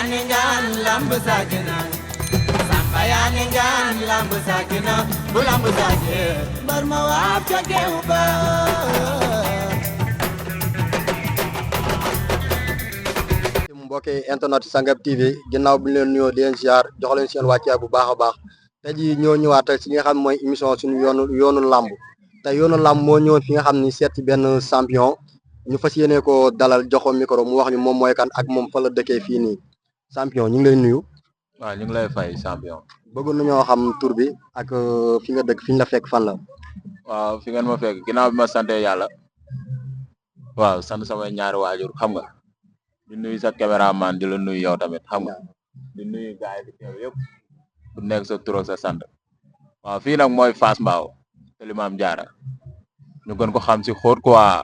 yaningan lamb sakina Samba yaningan lamb sakina bu lamb sakina bar ma waaf ca geew ba mbokki internet Sangap TV ginnaaw bi ñu leen nuyoo di leen ziar jox leen seen wàccaay bu baax a baax tey jii ñoo ñëwaat si li nga xam mooy émission suñu yoonu làmb te yoonu làmb moo ñëwoon fi nga xam ni seet ci benn champion ñu fas yéene ko dalal joxo micro mu wax ñu moom mooy kan ak moom fa la dëkkee fii nii champion ñu ngi lay nuyu. waaw ñu ngi lay fay champion. bëggoon nañoo xam tur bi ak fi nga dëkk fi ñu la fekk fan la. waaw fi ngeen ma fekk ginnaaw bi ma sante yàlla waaw sant samay ñaari waajur xam nga di nuyu sa caméraman di la nuyu yow tamit xam nga di nuyu gars yi fi teew yëpp ku nekk sa tur ak sa sant waaw fii nag mooy Fass Mbao te li maam jaara ñu gën ko xam si xóot quoi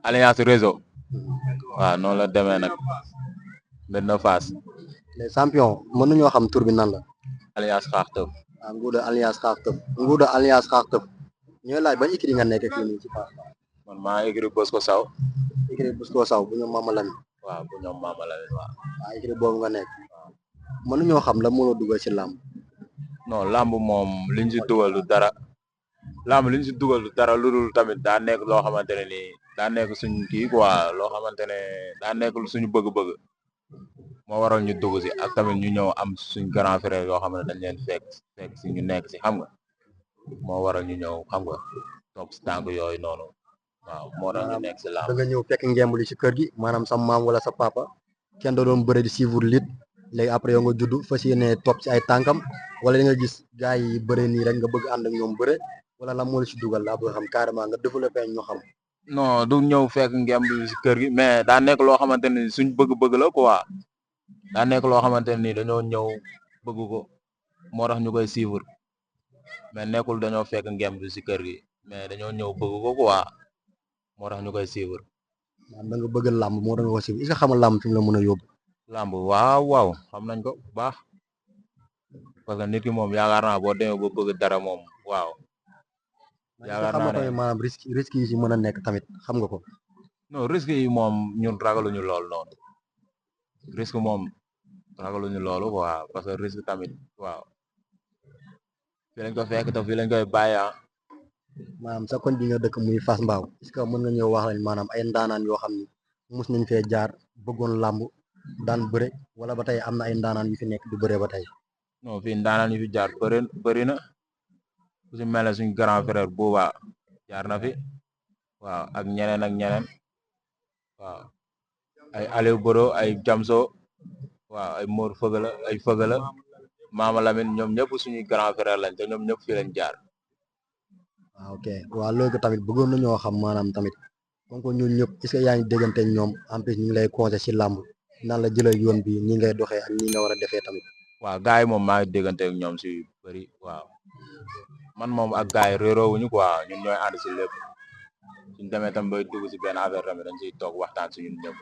alliance réseau waaw noonu la demee nag benn Fass. mais champion mën nañoo xam tur bi nan la. alliance xaax tëf. waaw Nguuda alliance xaax tëf Nguuda alliance xaax tëf ñooy laaj ban écurie nga nekk fii nii ci Fass. man maa écurie Bosco Saw. écurie Bosco Saw bu ñoom Mama Lamine. waaw bu ñoom Mama Lamine waaw. waaw écurie boobu nga nekk. mën nañoo xam la moo la dugal ci làmb. non làmb moom liñ si dugal du dara làmb liñ si dugal du dara lu dul tamit daa nekk loo xamante ne nii daa nekk suñ kii quoi loo xamante ne daa nekk suñu bëgg-bëgg moo waral ñu dugg si ak tamit ñu ñëw am suñ grand frère yoo xam ne dañ leen fekk si ñu nekk si xam nga moo waral ñu ñëw xam nga topp si tànk yooyu noonu waaw moo tax ñu nekk si làmb. da nga ñëw fekk ngemb li ci kër gi maanaam sa maam wala sa papa kenn da doon bëre di suivre lit léegi après yow nga judd fas yéene topp ci ay tànkam wala li nga gis gars yi bëre nii rek nga bëgg ànd ak ñoom bëre wala la moo la ci dugal laa bëgg xam carrément nga développé ñu xam. non du ñëw fekk ngemb si kër gi mais daa nekk loo xamante ne suñ bëgg-bëgg la quoi daa nekk loo xamante ne nii dañoo ñëw bëgg ko moo tax ñu koy suivre mais nekkul dañoo fekk ngemb si kër gi mais dañoo ñëw bëgg ko quoi moo tax ñu koy suivre. maanaam da nga bëgg làmb moo tax nga ko suivre est-ce que xamal làmb fi mu la mën a yóbbu. làmb waaw xam nañ ko bu baax parce que nit ki moom yaakaar naa boo demee ba bëgg dara moom waaw. yaakaar naa ne maanaam risque yi ci mën a nekk tamit xam nga ko. non risque yi moom ñun ragaluñu lool noonu risque moom ragaluñu loolu quoi parce que risque tamit waaw fii lañ ko fekk te fii lañ koy bàyyi ah. maanaam sa koñ bi nga dëkk muy Fass Mbao est-ce que mën nga ñëw wax lañ maanaam ay ndaanaan yoo xam ni mus nañ fee jaar bëggoon làmb daan bëre wala ba tey am na ay ndaanaan yu fi nekk di bëre ba tey. non fii ndaanaan yu fi jaar bëri na ku si mel ne suñ grand frère Bouba jaar na fi waaw ak ñeneen waaw ay Aliou Boro ay Jamso waaw ay Mor Fëgala Mama Lamine ñoom ñëpp suñuy grand frère lañ te ñoom ñëpp fii lañ jaar. waaw ok waaw loolu tamit bëggoon nañoo xam maanaam tamit comme que ñun ñëpp est-ce que yaa ngi déggante ak ñoom en plus ñu ngi lay conseillé ci làmb naan la jëlal yoon bi ñi ngay doxee ak ñi nga war a defee tamit. waaw gars yi moom maa ngi déggante ak ñoom si bëri waaw man moom ak gars yi réeroowuñu quoi ñun ñooy ànd si lépp suñ demee tam bay dugg si benn affaire tamit dañ siy toog waxtaan si ñun ñëpp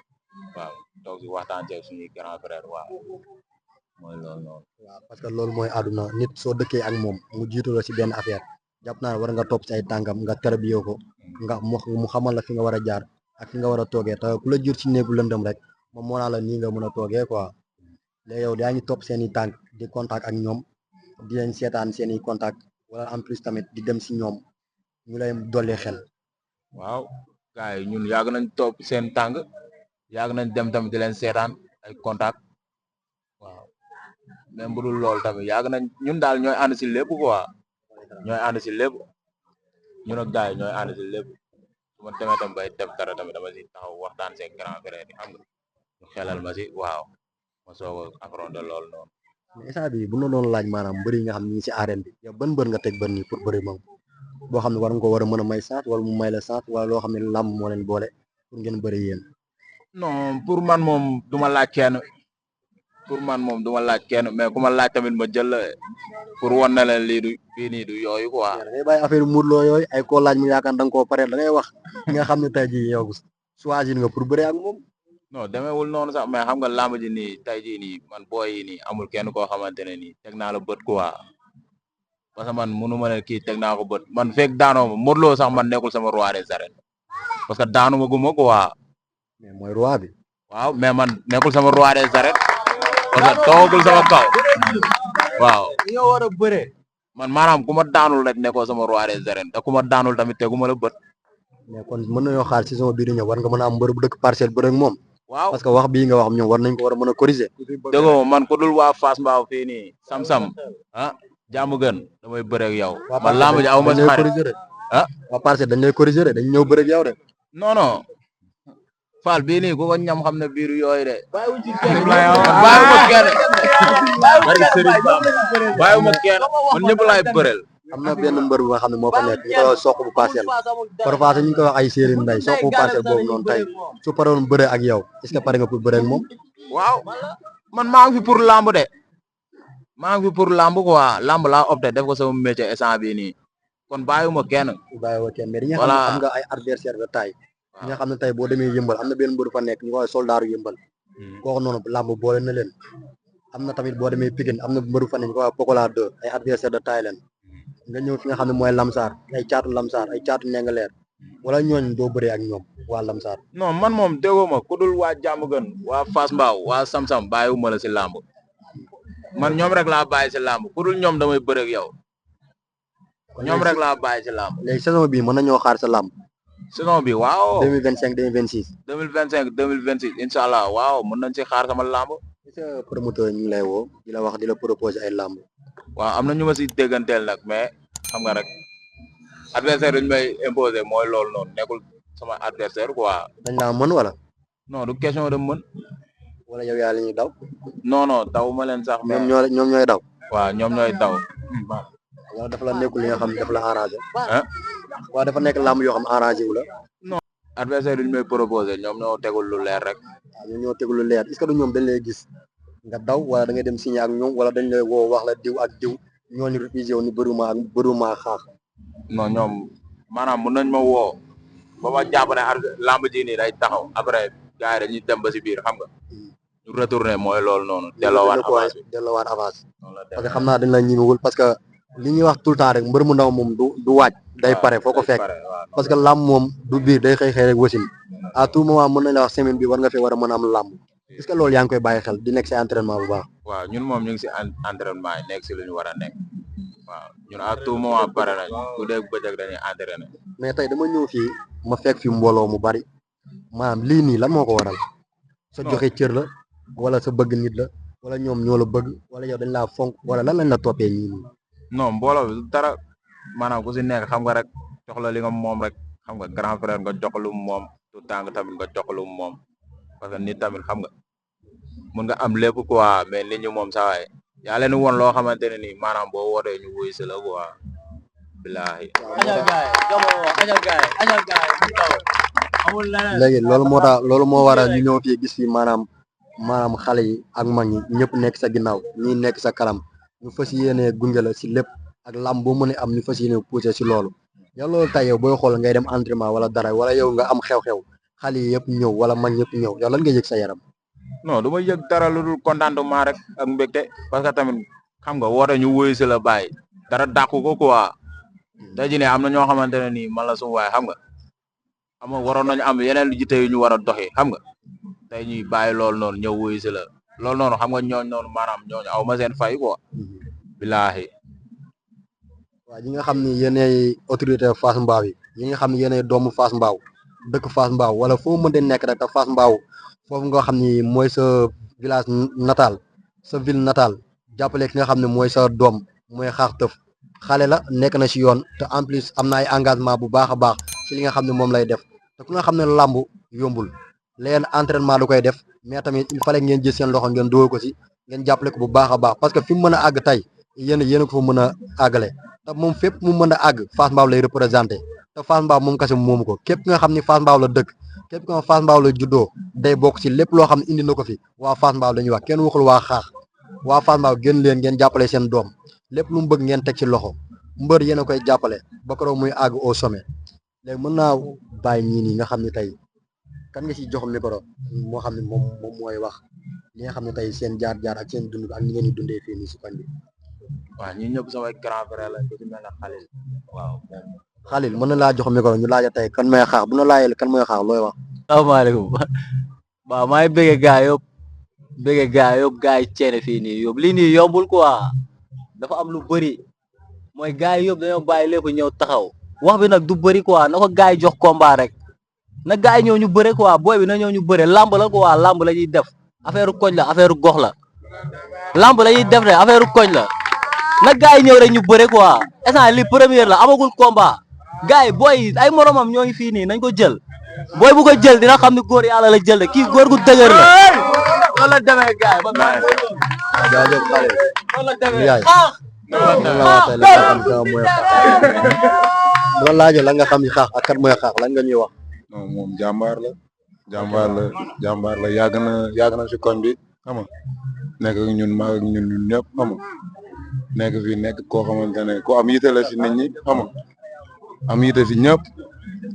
waaw toog si waxtaan ci suñuy grand frère waaw mooy loolu noonu. waaw parce que loolu mooy àdduna nit soo dëkkee ak moom mu jiitu la si benn affaire jàpp naa war nga topp ci ay tànkam nga tarbiyoo ko nga mu xamal la fi nga war a jaar ak fi nga war a toogee te ku la jur ci néegu lëndëm rek moom moo naa la nii nga mën a toogee quoi léegi yow yaa ngi topp seen i tànk di contact ak ñoom di leen seetaan seen i contact wala en plus tamit di dem si ñoom ñu lay dolli xel. waaw gars yi ñun yàgg nañ topp seen tànk yàgg nañ dem tamit di leen seetaan ay contact waaw même bu dul loolu tamit yàgg nañ ñun daal ñooy ànd si lépp quoi ñooy ànd si lépp ñun ak gars yi ñooy ànd si lépp su ma demee tam bay def dara tamit dama si taxaw waxtaan seen grand frère yi xam nga ñu xelal ma si waaw ma soog a affronter loolu noonu. mais instant bi bu ñu doon laaj maanaam mbëri yi nga xam ne ñu ngi si arène bi yow ban mbër nga teg ban nii pour bëri moom boo xam ne war nga ko war a mën a may chance wala mu may la chance wala loo xam ne làmb moo leen boole pour ngeen bëri yéen. non pour man moom du ma laaj kenn mais ku ma laaj tamit ma jël pour wan na leen lii du fii nii du yooyu quoi. da ngay bàyyi affaire Modou Lo yooyu ay koo laaj mu yaakaar da nga koo pare da ngay wax ki nga xam ne tey jii yow choisir nga pour bëri ak moom. non demeewul noonu sax mais xam nga làmb ji nii tey jii nii man booy yi nii amul kenn koo xamante ne nii teg naa la bët quoi parce que man munu ma ne kii teg naa ko bët man fekk daanoo ma Modou Lo sax man nekkul sama roi des arènes parce que daanu ma guma quoi. mais mooy roi bi. waaw mais man nekkul sama roi des arènes parce que toogul sama kaw waaw ñoo war a bëre. man maanaam ku ma daanul rek nekkoo sama roi des arènes te ku ma daanul tamit teguma la bët. mais kon mën nañoo xaar saison bii di ñëw war nga mën a am mbër bu dëkk parcelle bëre ak moom. waaw parce que wax bii nga wax ñoom war nañ ko war a mën a corriger. déggoo man ku dul waa Fass Mbao fii nii sam-sam ah jàmm gën damay bëre ak yow. man lamb ji aw ma si xarit ah waa parcelle dañ lay corriger de dañ ñëw bëre ak yow de. non non Fall bii nii ku ko ñam xam ne biiru yooyu de. bàyyiwuñ ci kenn bàyyiwuma kenn bari Serigne Bamba bàyyiwuma kenn man ñëpp laay bëreel. am na benn mbër bu nga xam ne moo fa nekk ñu koy wax soq bu parcelle parfois ñu ngi koy wax ay séeréer nday soq bu parcelle boobu noonu tey su paroon bëre ak yow est-ce que pare nga pour bëre ak moom. waaw man maa ngi fi pour lamb de maa ngi fi pour lamb quoi lamb laa opté def ko sama métier instant bii nii kon bàyyiwuma kenn. bàyyiwuma kenn mais dañuy xam ne am nga ay adversaire de taille. ñi nga xam ne tey boo demee yëmbal am na benn mbër fa nekk ñu koy soldaaru yëmbal. kooku noonu lamb boole na leen. am na tamit boo demee Pikine am na mbëru fa nekk ñu koy wax Pokola 2 ay adversaire de taille leen. nga ñëw fi nga xam ne mooy Lamsaar ay caatu Nengaleer wala ñooñ doo bëree ak ñoom waa Lamsaar. non man moom déggoo ma ku dul waa jàmm gën waa Fass Mbao waa Sam-Sam bàyyiwuma la si làmb man ñoom rek laa bàyyi si làmb ku dul ñoom damay bëre ak yow ñoom rek laa bàyyi si làmb. léegi saison bii mën nañoo xaar sa làmb. saison bi waaw 2025 2026. 2025 2026 incha allah waaw mën nañ si xaar sama làmb. est-ce que promoteur ñu ngi lay woo di la wax di la proposer ay làmb. waaw am na ñu ma si dégganteel nag mais xam nga rek adversaire dañu may imposer mooy loolu noonu nekkul sama adversaire quoi. dañ laa mën wala. non du question de mën. wala yow yaa la ñuy daw. non non daw ma leen sax. mais ñoom ñooy daw. waaw ñoom ñooy daw. wala dafa la nekkul li nga xam ne dafa la arrangé. ah. waaw dafa nekk làmb yoo xam ne arrangé wu la. non adversaire duñu may proposer ñoom ñoo tegul lu leer rek. waaw ñoom ñoo tegul lu leer est-ce que du ñoom dañ lay gis nga daw wala da ngay dem signé ak ñoom wala dañ lay woo wax la diw ak diw ñooñu refusé wu ni bëruma xaax. non ñoom maanaam mën nañ ma woo ba ma jàpp ne lamb ji nii day taxaw après gars yi dañuy dem ba si biir xam nga ñu retourné mooy loolu noonu delloowaat avance parce que xam naa dañ la ñimiwul parce que li ñuy wax tout le temps rek mbër mu ndaw moom du waaj day pare foo ko fekk parce que lamb moom du biir day xëy rek wasin à tout moment mën nañ la wax semaine bi war nga fee war a mën a am lamb est-ce que loolu yaa ngi koy bàyyi xel di nekk si entraînement bu baax. waaw ñun moom ñu ngi si entraînement yi nekk si lu ñu war a nekk waaw ñun à tout moment pare nañ bu dee bëccëg dañuy entraîné. mais tey dama ñëw fii ma fekk fi mbooloo mu bari maanaam lii nii lan moo ko waral. sa joxe cër la wala sa bëgg nit la wala ñoom ñoo la bëgg wala yow dañ laa fonk wala lan lañ la toppee ñii nii. non mbooloo bi dara maanaam ku si nekk xam nga rek jox la li nga moom rek xam nga grand frère nga jox lu moom tout tàng tamit nga jox lu moom parce que nit tamit xam nga mun nga am lépp quoi mais nit ñi moom saa waay yaa leen woon loo xamante ne nii maanaam boo wootee ñu wuy si la quoi billahi. léegi loolu moo waral ñu ñëw fii gis fii maanaam xale yi ak mag ñi ñëpp nekk sa ginnaaw ñi nekk sa kanam ñu fas yéene gunge la si lépp ak lam boo mën a am ñu fas yéene pousser si loolu yow loolu tey yow booy xool ngay dem entraînement wala dara wala yow nga am xew-xew xale yi yëpp ñëw wala mag ñëpp ñëw yow lan nga yëg sa yaram. non du ma yëg dara lu dul contentement rek ak mbégte parce que tamit xam nga woote ñu wuyu si la bàyyi dara dàqu ko quoi tey jii ne am na ñoo xamante ne nii man la sumu waay xam nga waroon nañu am yeneen jite yu ñu war a doxi xam nga tey ñuy bàyyi loolu noonu ñëw wuyu si la loolu noonu xam nga ñooñ noonu maanaam ñooñu aw ma seen fay quoi bilaahi. waaw ñi nga xam ni yéenay autorité Fass Mbao yi nga xam ne yéenay doomu Fass Mbao dëkk Fass Mbao wala foo mën de nekk rek te Fass Mbao foofu nga xam ni mooy sa village natal sa ville natale jàppale ki nga xam ne mooy sa doom mooy Xaax Teuf xale la nekk na si yoon te en plus am na ay engagement bu baax a baax si li nga xam ne moom lay def te ku nga xam ne làmb yombul leen entraînement du koy def mais tamit il fallait ngeen jël seen loxo ngeen dugal ko si ngeen jàppale ko bu baax a baax parce que fi mu mën a àgg tey yéen ko fa mën a àggale te moom fépp mu mën a àgg Fass Mbao lay représenté te Fass Mbao moom kese moomu ko képp nga xam ni Fass Mbao la dëkk képp nga Fass Mbao la juddoo day bokk ci lépp loo xam ne indi na ko fi waa Fass Mbao la ñuy wax kenn waxul waa Xaax waa Fass Mbao gën leen ngeen jàppale seen doom lépp lu mu bëgg ngeen teg ci loxo mbër yéen a koy jàppale ba keroog muy àgg au sommet léegi mën naa bàyyi ñii nii nga xam ne tey kan nga si jox micro moo xam ne moom mooy wax li nga xam ne tey seen jaar-jaar ak seen dund ak ni ngeen di dundee fii nii si koñ bi. waaw ñun ñëpp samay grand frère lañ ko ci mel ne Khalil waaw. Khalil mën na laa jox micro ñu laaj tey kan mooy Xaax bu na laajee kan mooy Xaax looy wax. asalaamaaleykum waaw maa ngi bëggee gars yëpp bëgg gaay yëpp gaay ceene fii nii yóbbu lii nii yombul quoi dafa am lu bëri mooy gaay yëpp dañoo bàyyi lépp ñëw taxaw wax bi nag du bëri quoi na ko gaay jox combat rek na gaay ñëw ñu bëre quoi booy bi na ñëw ñu bëre lamb la quoi lamb la ñuy def affaire koñ la affaire gox la lamb la ñuy def de affaire koñ la na gaay ñëw rek ñu bëre quoi instant li première la amagul combat gaay booy ay moromam ñoo ngi fii nii nañ ko jël booy bu ko jël dina xam ni góor yàlla la jël de kii góor gu dëgër la loolu la demee gaay ba jaajëf xale loolu la demee yaay la laajee la nga xam ni xaax ak kat mooy xaax lan nga ñuy wax non moom jàmbaar la yàgg na si koñ bi xam nga nekk ak ñun maa ak ñun ñëpp xam nga nekk fii nekk koo xamante ne ku am yite la si nit ñi xam nga am yite si ñëpp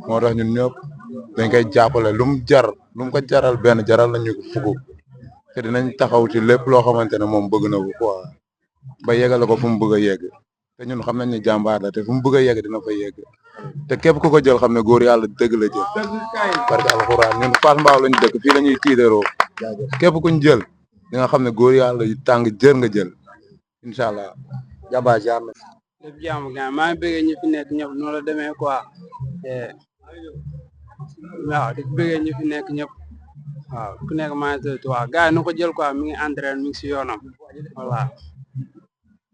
moo tax ñun ñëpp dañ koy jàppale lu mu ko jaral benn jaral nañu ko fukk te dinañ taxaw ci lépp loo xamante ne moom bëgg na ko quoi ba yeggale ko fu mu bëgg a yegg te ñun xam nañ ne jàmbaar la te fu mu bëgg a yegg dina fa yegg te képp ku ko jël xam ne góor yàlla dëgg la jël parce que alxuraan ñun Fass Mbao lañu dëkk fii la ñuy tiidaroo képp kuñ jël di nga xam ne góor yàlla yu tàng jër nga jël incha allah. Jaba jaar na. lépp jàmm gan maa ngi bëggee ñi fi nekk ñëpp noonu la demee quoi waaw di bëggee ñi fi nekk ñëpp waaw ku nekk maa ngi tëdd waaw gars yi na ko jël quoi mi ngi entraîné mi ngi si yoonam voilà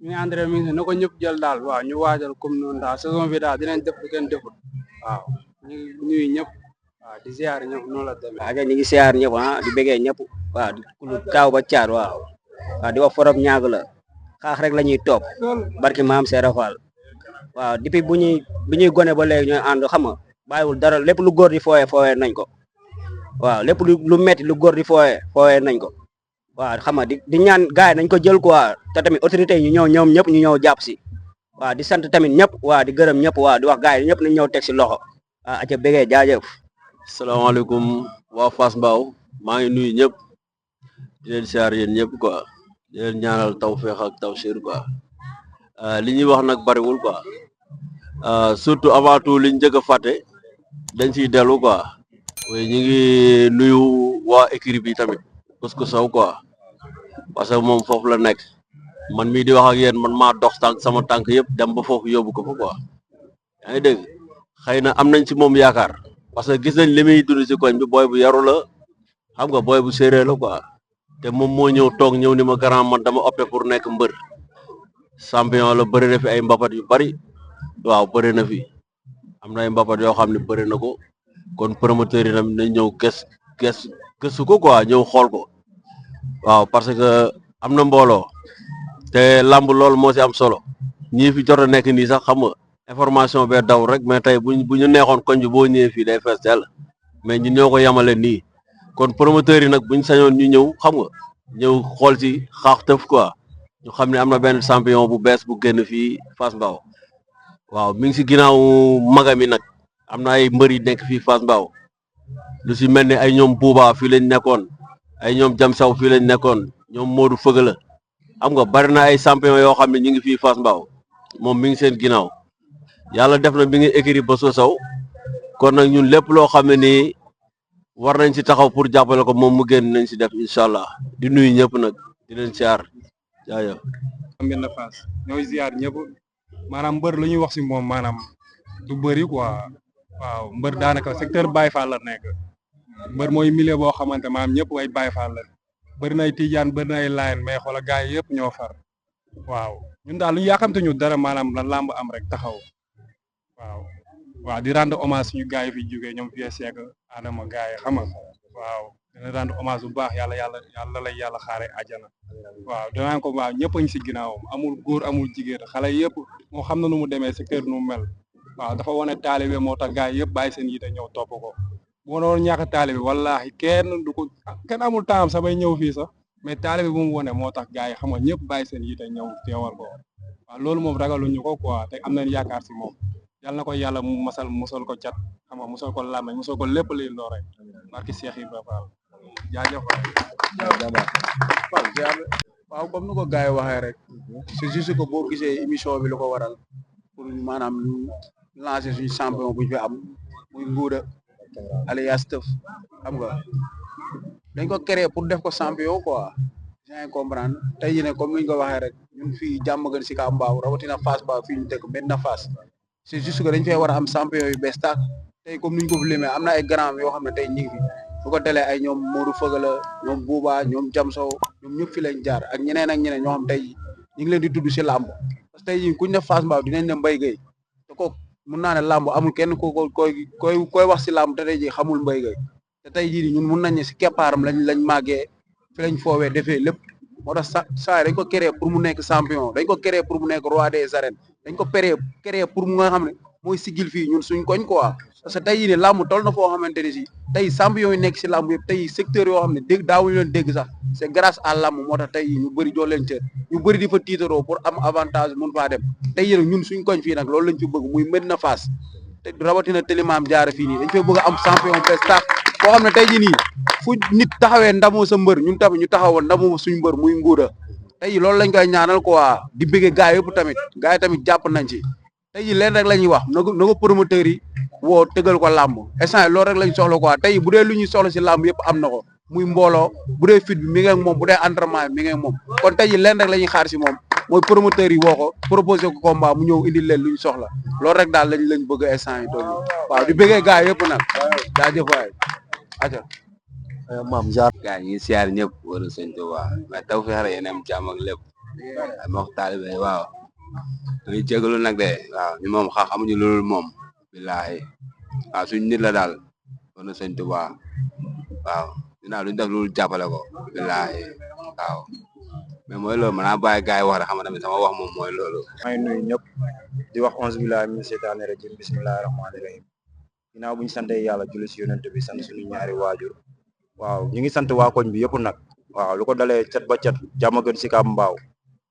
mi ngi entraîné mi ngi si na ko ñëpp jël daal waaw ñu waajal comme noonu daal saison bi daal dinañ def lu kenn defut waaw ñu ngi nuyu ñëpp waaw di ziar ñëpp noonu la demee. waaw ñu ngi ziar ñëpp di bëggee ñëpp waaw di taaw ba caar waaw di wax forom ñaag la xaax rek la ñuy topp barki maam Seera Fall waaw depuis bu ñuy gone ba léegi ñooy ànd xam nga bàyyiwul dara lépp lu góor di fooyee nañ ko waaw lépp lu metti lu góor di fooyee nañ ko waaw xam nga di ñaan gaay nañ ko jël quoi te tamit autorité yi ñu ñëw ñoom ñëpp ñu ñëw jàpp si waaw di sant tamit ñëpp waaw di gërëm ñëpp waaw di wax gaay ñëpp nañ ñëw teg si loxo waaw aca bégee jaajëf. salaamaaleykum waa Fass Mbao maa ngi nuyu ñëpp di leen siyaar yéen ñëpp quoi di leen ñaanal tawfeex ak tawsiir quoi li ñuy wax nag bariwul quoi surtout avant tout liñ njëkk a fàtte dañ ciy dellu quoi oui ñu ngi nuyu waa équipe bi tamit parce que saw quoi parce que moom foofu la nekk man mii di wax ak yéen man maa dox tànk sama tànk yëpp dem ba foofu yóbbu ko fa quoi yaa ngi dégg xëy na am nañ ci moom yaakaar parce que gis nañ li muy dund ci koñ bi booy bu yaru la xam nga booy bu séeréer la quoi te moom moo ñëw toog ñëw ni ma grand man dama opté pour nekk mbër champion la bëri na fi ay mbapat yu bari waaw bëri na fi am na ay mbapat yoo xam ne bëri na ko kon promoteur yi tamit nañ ñëw gëstu ko quoi ñëw xool ko waaw parce que am na mbooloo te lamb loolu moo ci am solo ñii fi jot a nekk nii sax xam nga information bee daw rek mais tey bu ñu neexoon koñ bi boo ñëwee fii day fees dell mais ñun ñoo ko yemale nii kon promoteurs yi nag buñ sañoon ñu ñëw xam nga ñëw xool ci xaax tëf quoi ñu xam ne am na benn champion bu bees bu génn fii Fass Mbao waaw mi ngi ci ginnaaw magami nag am na ay mbër yi nekk fii Fass Mbao lu ci mel ni ay ñoom Buuba fii lañ nekkoon ay ñoom Jam Saw fii lañ nekkoon ñoom Modou Fëgala xam nga bari na ay champion yoo xam ne ñu ngi fii Fass Mbao moom mi ngi seen ginnaaw yàlla def na mi ngi écrit ba soo saw kon nag ñun lépp loo xam ne nii war nañ ci taxaw pour jàppale ko moom mu génn nañ ci def incha allah di nuyu ñëpp nag di leen siyaar jaajëf. Mbène Fass ñooy ziar ñëpp maanaam mbër lu ñuy wax ci moom maanaam du bëri quoi waaw mbër daanaka secteur Baye Fall la nekk mbër mooy milieu boo xamante maanaam ñëpp way Baye Fall la bëri na ay Tijaan bëri na ay Layen mais xoola gaay yi yëpp ñoo far waaw ñun daal lu ñu yàqamte ñu dara maanaam la lamb am rek taxaw waaw di rendre hommage suñu gaay yi fi jógee ñoom Vieux Seck Adama gaay yi xam nga waaw dina rendre hommage bu baax yàlla lay yàlla xaare àjjana waaw danaa ko waaw ñëpp a ngi si ginnaawam amul góor amul jigéen xale yëpp moo xam na nu mu demee secteur nu mu mel waaw dafa wane taalibe moo tax gaay yëpp bàyyi seen yite ñëw topp ko bu doon ñàkk taalibe wallahi kenn amul temps samay ñëw fii sax mais taalibe bu mu wane moo tax gaay yi xam nga ñëpp bàyyi seen yite ñëw teewal ko waaw loolu moom ragaluñu ko quoi te am nañ yaakaar si moom yàlla na ko yàlla musal ko cat xam nga musal ko làmmeñ musal ko lépp liy lore barki Cheikh Ibrahima Fall jaajëf waaw comme ni ko gars yi waxee rek c'est juste que boo gisee émission bi lu ko waral pour maanaam ñu lancer suñu champion bu ñu fi am muy Ngouda alias Teuf xam nga dañ ko créer pour def ko champion quoi yaa ngi comprendre tey jii ne comme ni ñu ko waxee rek ñun fii Diamaguène Sicap Mbao rawatina Fass Mbao fii ñu dëkk Médina Fass c'est juste que dañ fee war a am champion yu bees tàq tey comme ni ñu ko fi limee am na ay grand yoo xam ne tey ñu ngi fi su ko delee ay ñoom Modou Feugeula ñoom Bouba ñoom Jamso ñoom ñëpp fi lañ jaar ak ñeneen ñoo xam tey ñu ngi leen di tudd si làmb parce que tey jii kuñ ne Fass Mbao dinañ ne Mbaye Gueye te ko mun naa ne làmb amul kenn koy wax si làmb te tey jii xamul Mbaye Gueye te tey jii ñun mun nañ ne si keppaaram lañ màggee fi lañ foowee defee lépp moo tax saa dañ ko créer pour mu nekk champion dañ ko créer pour mu nekk roi des arènes dañ ko créer pour mu nga xam ne mooy sigil fii ñun suñ koñ quoi parce que tey jii ne làmb toll na foo xamante ne si tey champion yi nekk si làmb yëpp tey secteur yoo xam ne dégg daawuñu leen dégg sax c'est grâce à làmb moo tax tey ñu bëri jox leen cër ñu bëri di fa tiitaroo pour am avantage mun faa dem tey jii nag ñun suñ koñ fii nag loolu lañ fi bëgg muy Médina Fass te rawatina Télimaam Jaara fii nii dañ fay bëgg a am champion bees tax koo xam ne tey jii nii fu nit taxawee ndamoo sa mbër ñun tamit ñu taxawoon ndamoo suñ mbër muy nguuda tey loolu lañ koy ñaanal quoi di bëggee gaay yëpp tamit gaay yi tamit jàpp nañ ci tey jii leen rek la ñuy wax na ko promoteurs yi woo tëgal ko làmb instant loolu rek lañ soxla quoi tey bu dee lu ñuy soxla si làmb yëpp am na ko muy mbooloo bu dee fit bi mi ngi ak moom bu dee entraînement bi mi ngi ak moom kon tey jii leen rek la ñuy xaar si moom mooy promoteurs yi woo ko proposé ko combat mu ñëw indil leen lu ñu soxla loolu rek daal lañ bëgg instant yi toll waaw di bëggee gaay yëpp nag jaajëf waay aja maam jaar gaa ñi siyaar ñëpp wala sëñ Tuubaa waaye taw feex rek yéen am jàmm ak lépp ay mbokk taalibe waaw dañuy jégalu nag de waaw ñu moom xamuñu loolu moom billaahi waaw suñ nit la daal wala sëñ Tuubaa waaw dinaa duñ def loolu jàppale ko billaahi waaw mais mooy loolu mën naa bàyyi gars yi wax rek xam nga tamit sama wax moom mooy loolu. maa ngi nuyu ñëpp di wax onze billahi min seytaani rajim bismillahi rahmaani rahim ginnaaw bu ñu sante yàlla julli si yonent bi sant suñu ñaari waajur waaw ñu ngi sant waa koñ bi yëpp nag waaw lu ko dalee cat ba cat Diamaguène Sicap Mbao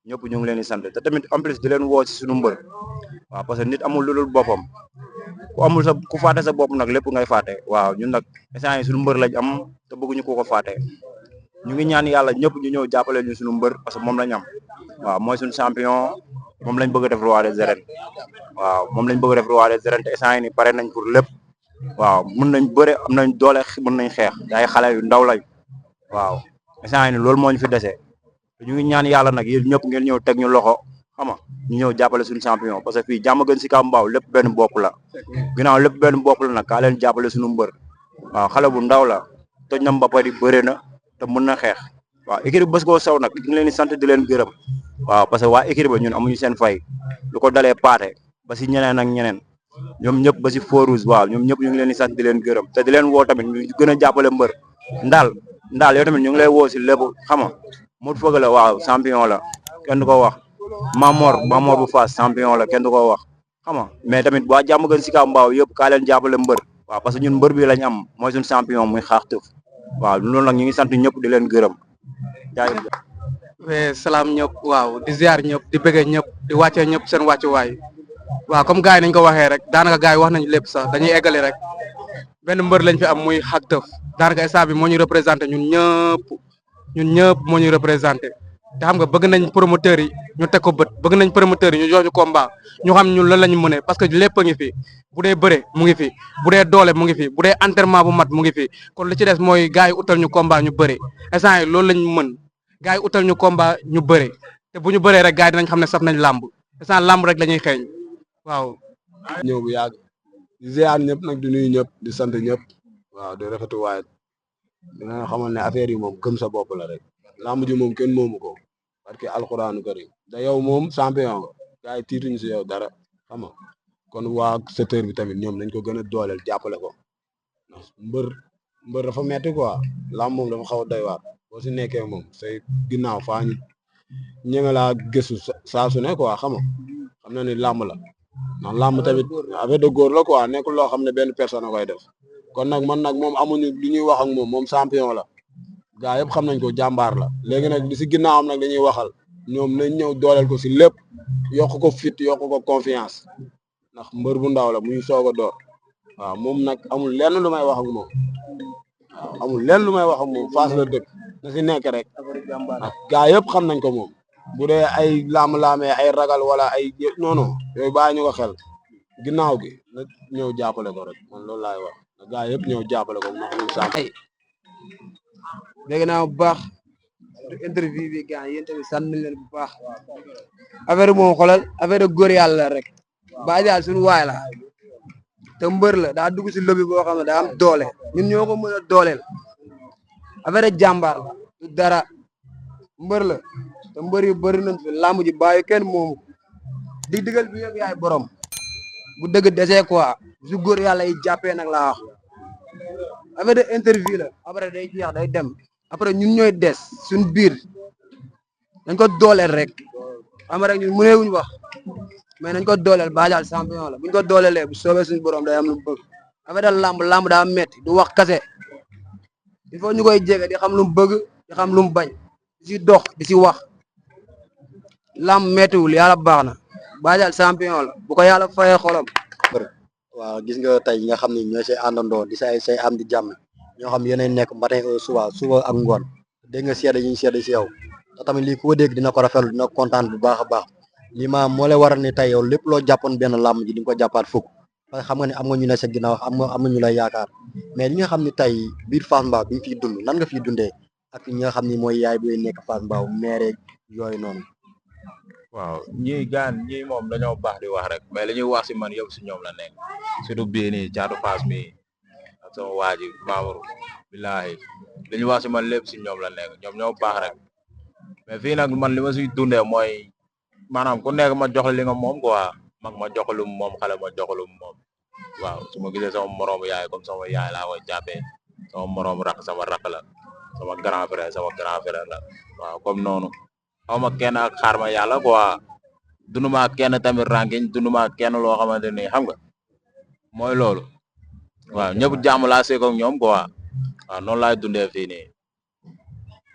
ñëpp ñu ngi leen di sant te tamit en plus di leen woo si suñu mbër waaw parce que nit amul lu dul boppam ku faate sa bopp nag lépp ngay faate waaw ñun nag instant yi suñu mbër lañ am te bëgguñu ko faate ñu ngi ñaan yàlla ñëpp ñu ñëw jàppale ñu suñu mbër parce que moom lañ am waaw mooy suñu champion moom lañ bëgg a def roi des arènes waaw moom lañ bëgg a def roi des arènes te instant yi ni pare nañ pour lépp waaw mën nañ bëre am nañ doole mën nañ xeex ay xale yu ndaw lañ waaw instant yi ni loolu moo ñu fi dese ñu ngi ñaan yàlla nag yéen ñëpp ngeen ñëw teg ñu loxo xam nga ñu ñëw jàppale suñu champion parce que fii Diamaguène Sicap Mbao lépp benn bopp la ginnaaw lépp benn bopp la nag kaa leen jàppale suñu mbër waaw xale bu ndaw la toj na mbappa di bëre na te mën na xeex waaw équipe bés koo saw nag ñu ngi leen di sant di leen gërëm waaw parce que waa équipe ba ñun amuñu seen fay lu ko dalee paate ba si ñeneen ak ñeneen ñoom ñëpp ba si Fourouz waaw ñoom ñëpp ñu ngi leen di sant di leen gërëm te di leen woo tamit ñu gën a jàppale mbër ndaal yow tamit ñu ngi lay woo si lépp xam nga Modou Feugeula waaw champion la kenn du ko wax Mamor bu Fass champion la kenn du ko wax xam nga mais tamit waa Diamaguène Sicap Mbao yëpp kaa leen jàppale mbër waaw parce que ñun mbër bi lañ am mooy suñu champion muy Xaax Teuf waaw loolu nag ñu ngi sant ñëpp di leen gërëm jaajëf. salaam ñëpp waaw di ziar ñëpp di bëggee ñëpp di wàccee ñëpp seen wàccuwaay waaw comme gars yi nañ ko waxee rek daanaka gars yi wax nañu lépp sax dañuy eggali rek benn mbër lañ fi am muy Xaax Teuf daanaka instant bi moo ñu représenté ñun ñëpp moo ñu représenté te xam nga bëgg nañ promoteurs yi ñu teg ko bët bëgg nañ promoteurs yi ñu jox ñu combat ñu xam ñun lan la ñu mënee parce que lépp a ngi fi bu dee bëre mu ngi fi bu dee doole mu ngi fi bu dee entraînement bu mat mu ngi fi kon li ci des mooy gars yi utal ñu combat ñu bëre instant yi loolu lañ mën gars yi utal ñu combat ñu bëre te bu ñu bëree rek gars yi dinañ xam ne saf nañ làmb instant làmb rek la ñuy xeeñ waaw. ñëw bu yàgg di ziar ñëpp nag di nuyu ñëpp di sant ñëpp waaw di rafetu waaye dina xamal ne affaire yi moom gëm sa bopp la rek làmb ji moom kenn moomu ko parce que alxuraanu karim da yow moom champion nga gars yi tiituñu si yow dara xam nga kon waa secteur bi tamit ñoom dañ ko gën a dooleel jàppale ko ndax mbër dafa metti quoi làmb moom dafa xaw a doy waar boo si nekkee moom say ginnaaw faa ñu ñeme laa gëstu saa su ne quoi xam na ni làmb la ndax làmb tamit affaire de góor la quoi nekkul loo xam ne benn personne koy def kon nag man nag moom amuñu lu ñuy wax ak moom champion la gaa yëpp xam nañ ko jàmbaar la léegi nag li si ginnaawam nag dañuy waxal ñoom nañ ñëw dooleel ko si lépp yokk ko fit yokk ko confiance ndax mbër bu ndaw la muy soog a door waaw moom nag amul lenn lu may wax ak moom waaw amul lenn lu may wax ak moom Fass la dëkk na si nekk rek ndax gaa yëpp xam nañ ko moom bu dee ay laam-laamee ay ragal wala ay non non yooyu bàyyi ñu ko xel ginnaaw gi na ñëw jàppale ko rek man loolu laay wax gaa yëpp ñëw jàppale ko ndax ñun dégg naa bu baax interview bi gars yéen tamit sant nañ leen bu baax affaire moom xoolal affaire góor yàlla la rek Baye Diagne suñu waay la te mbër la daa dugg si lobby boo xam ne daa am doole ñun ñoo ko mën a dooleel affaire jàmbaar la du dara mbër la te mbër yu bëri nañ fi làmb ji bàyyi kenn moomu digal bi yëpp yaay borom bu dëgg desee quoi su góor yàlla yi jàppee nag laa wax affaire de interview la après day jeex day dem après ñun ñooy des suñ biir dañ ko dooleel rek xam rek ñun mëneewuñ wax mais nañ ko dooleel Baye Diagne champion la buñ ko dooleelee bu soobee suñu borom day am lu mu bëgg affaire de lamb daa metti du wax kase il faut ñu koy jege di xam lu mu bëgg di xam lu mu bañ di si dox di si wax lamb mettiwul yàlla baax na Baye Diagne champion la bu ko yàlla fayee xolam. waaw gis nga tey nga xam ne ñooy say àndandoo di say am di jàmm ñoo xam yéenay nekk matin au soir suba ak ngoon dégg nga seede yi ñu seede si yow te tamit lii ku ko dégg dina ko rafetlu dina kontaan bu baax a baax lii maam moo lay waral ni tey yow lépp loo jàppoon benn làmb ji di nga ko jàppaat fukk parce que xam nga ne am nga ñu ne sa ginnaaw am nga ñu lay yaakaar mais li nga xam ne tey biir Fass Mbao bi nga fiy dund nan nga fiy dundee ak ñi nga xam ni mooy yaay booy nekk Fass Mbao maire yooyu noonu. waaw ñii gaan ñii moom dañoo baax di wax rek mais li ñuy wax si man yëpp si ñoom la nekk surtout bii nii Caatu Fass mi ak sama waa ji Mamour billahi li ñuy wax si man lépp si ñoom la nekk ñoom ñoo baax rek mais fii nag man li ma siy dundee mooy maanaam ku nekk ma jox li nga moom quoi mag ma jox lu moom xale ma jox lu moom waaw su ma gisee sama moroomu yaay comme sama yaay laa koy jàppee sama moroomu rakk sama rakk la sama grand frère la waaw comme noonu xaw ma kenn ak xaar ma yàlla quoi dunuma kenn tamit rankiñ dunuma kenn loo xamante ni xam nga mooy loolu waaw ñëpp jàmm laa seek ak ñoom quoi waaw noonu laay dundee fii nii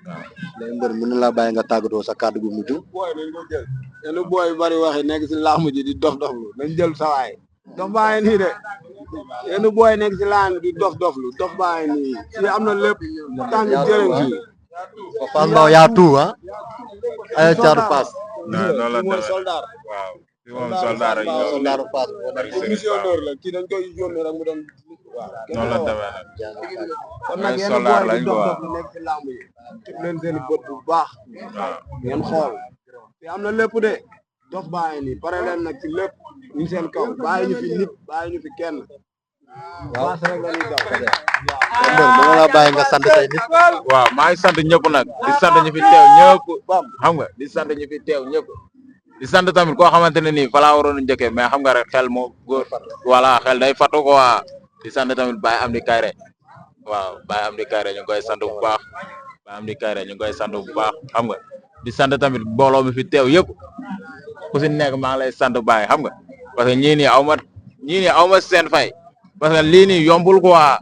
waaw. léegi mbër mën na laa bàyyi nga tàggatoo sa kàddu gu mujj. booy nañ ko jël yenn booy yu bari waxi nekk si làmb ji di dof-doflu nañ jël sawaay dof baa ngi nii de yenn booy nekk si laan di dof-doflu dof baa ngi nii fii am na lépp tàng jërëm fii. Fass Mbao yaa tout ah. ay Caatu Fass. noonu la mooy soldat waaw fi moom soldat rek soldaaru Fass missionnaire la kii dañ koy yónnee rek mu doon waaw noonu la demee nag kon nag yenn soldat booy lañ di quoi dof-doflu nekk si làmb yi teg leen seen bët bu baax waaw ngeen xool te am na lépp de dof baa ngi nii pare leen nag ci lépp ñu seen kaw bàyyi ñu fi nit bàyyi ñu fi kenn waaw rek la ñuy daw mbër mën na laa bàyyi nga sant say nit. waaw maa ngi sant ñëpp nag di sant ñi fi teew ñëpp xam nga di sant ñi fi teew ñëpp di sant tamit koo xamante ne nii fa laa waroon a njëkkee mais xam nga rek xel moo góor voilà xel day fatu quoi di sant tamit Baye Amdi Kayre waaw Baye Amdi Kayre ñu ngi koy sant bu baax Baye Amdi Kayre ñu ngi koy sant bu baax xam nga di sant tamit mbooloo mi fi teew yëpp ku si nekk maa ngi lay sant Baye xam nga parce que ñii nii aw ma seen fay parce que lii nii yombul quoi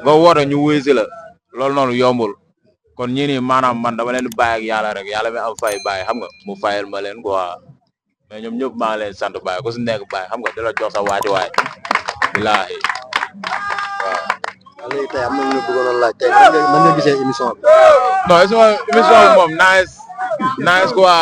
nga woote ñu wuy si la loolu noonu yombul kon ñii nii maanaam man dama leen di bàyyi ak yàlla rek yàlla mi am fay bàyyi xam nga mu fayal ma leen quoi mais ñoom ñëpp maa ngi leen sant bàyyi ku si nekk bàyyi xam nga di la jox sa waay billaahi waaw. waaw léegi tey am na ñu bëggoon a laaj tey nan nga gisee émission bi. non émission bi moom nice quoi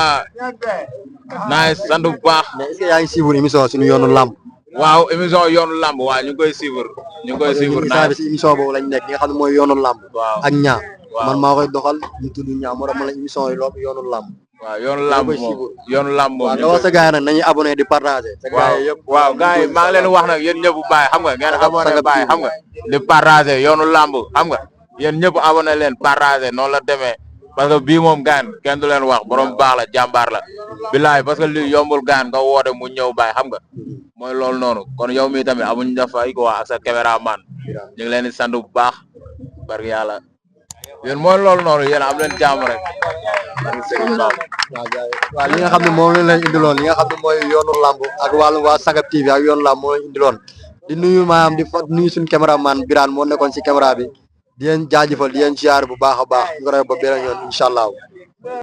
nice sant bu baax. mais est-ce que yaa ngi suivre émission suñu yoonu làmb. waaw émission yoonu làmb waaw ñu ngi koy suivre. ñu ngi koy suivre naa si émission boobu lañ nekk li nga xam ne mooy yoonu làmb. waaw ak ñaar man maa koy doxal ñu tudd ñaar moo tax ma la émission yi loolu yoonu làmb. waaw yoonu làmb moom yoonu làmb moom. waaw nga wax sa gars yi nag nañuy abonné di partager. waaw gars yi maa ngi leen wax nag yéen ñëpp bàyyi xam nga ngeen abonné bàyyi xam nga di partager yoonu làmb xam nga yéen ñëpp abonné leen partager noonu la demee parce que bii moom gaan kenn du leen wax borom baax la jàmbaar la bilaay parce que lii yombul gaan nga woote mu ñëw bàyyi xam nga mooy loolu noonu kon yow mi tamit amuñ dafay quoi ak sa caméraman ñu ngi leen di sant bu baax barke yàlla yéen mooy loolu noonu yéen am leen jàmm rek waaw li nga xam ne moom lañ leen indiloon li nga xam ne mooy yoonu lamb ak wàllu waa Sagab TV ak yoonu lamb moo leen indiloon di nuyu maanaam di nuyu suñu caméraman Birane moo nekkoon si caméra bi di leen jaajëfal di leen ziar bu baax a baax ñu ko ba beneen yoon incha allah